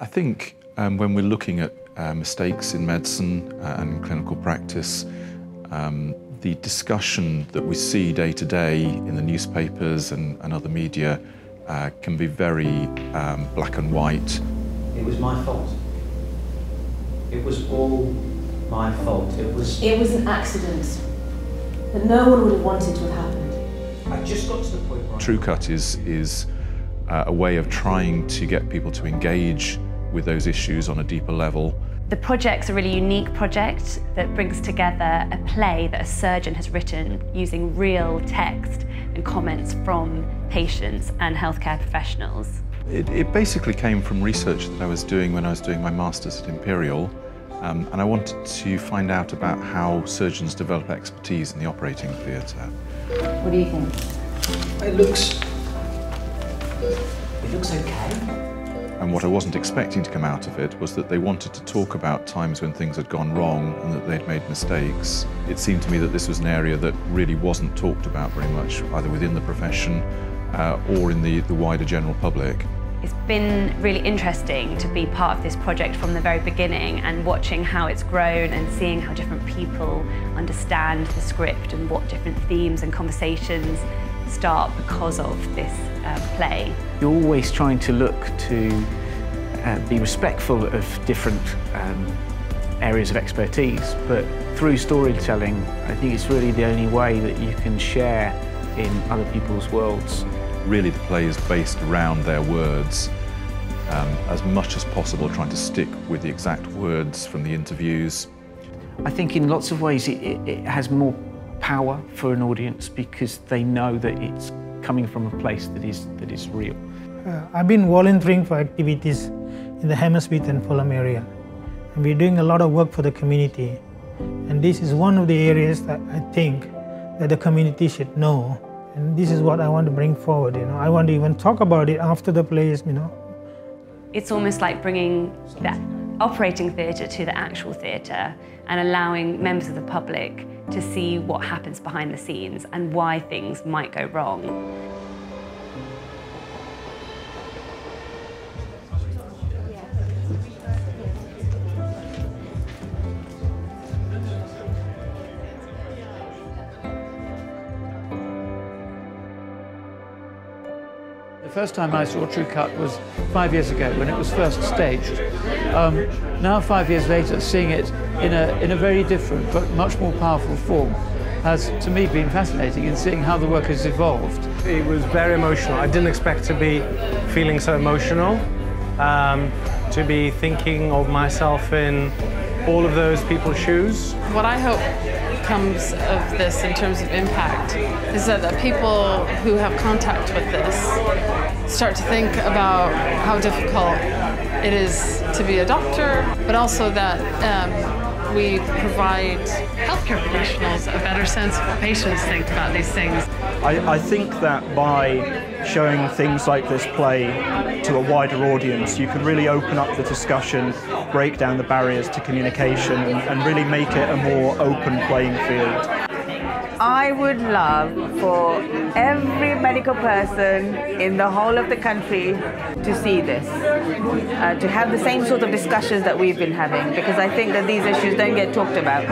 I think when we're looking at mistakes in medicine and clinical practice, the discussion that we see day to day in the newspapers and other media can be very black and white. It was my fault. It was all my fault. It was an accident that no one would have wanted to have happened. I just got to the point where TrueCut is a way of trying to get people to engage with those issues on a deeper level. The project's a really unique project that brings together a play that a surgeon has written using real text and comments from patients and healthcare professionals. It basically came from research that I was doing when I was doing my master's at Imperial, and I wanted to find out about how surgeons develop expertise in the operating theatre. What do you think? it looks okay. And what I wasn't expecting to come out of it was that they wanted to talk about times when things had gone wrong and that they'd made mistakes. It seemed to me that this was an area that really wasn't talked about very much, either within the profession or in the wider general public. It's been really interesting to be part of this project from the very beginning and watching how it's grown and seeing how different people understand the script and what different themes and conversations start because of this play. You're always trying to look to be respectful of different areas of expertise, but through storytelling, I think it's really the only way that you can share in other people's worlds. Really, the play is based around their words, as much as possible trying to stick with the exact words from the interviews. I think in lots of ways it has more power for an audience because they know that it's coming from a place that is real. I've been volunteering for activities in the Hammersmith and Fulham area, and we're doing a lot of work for the community. And this is one of the areas that I think that the community should know. And this is what I want to bring forward. I want to even talk about it after the plays. It's almost like bringing that operating theatre to the actual theatre and allowing members of the public to see what happens behind the scenes and why things might go wrong. The first time I saw TrueCut was 5 years ago when it was first staged. Now 5 years later, seeing it in a very different but much more powerful form has, to me, been fascinating in seeing how the work has evolved. It was very emotional. I didn't expect to be feeling so emotional, to be thinking of myself in all of those people's shoes. What I hope comes of this in terms of impact is that the people who have contact with this start to think about how difficult it is to be a doctor, but also that we provide healthcare professionals a better sense of what patients think about these things. I think that by showing things like this play to a wider audience, you can really open up the discussion, break down the barriers to communication, and really make it a more open playing field. I would love for every medical person in the whole of the country to see this, to have the same sort of discussions that we've been having, because I think that these issues don't get talked about.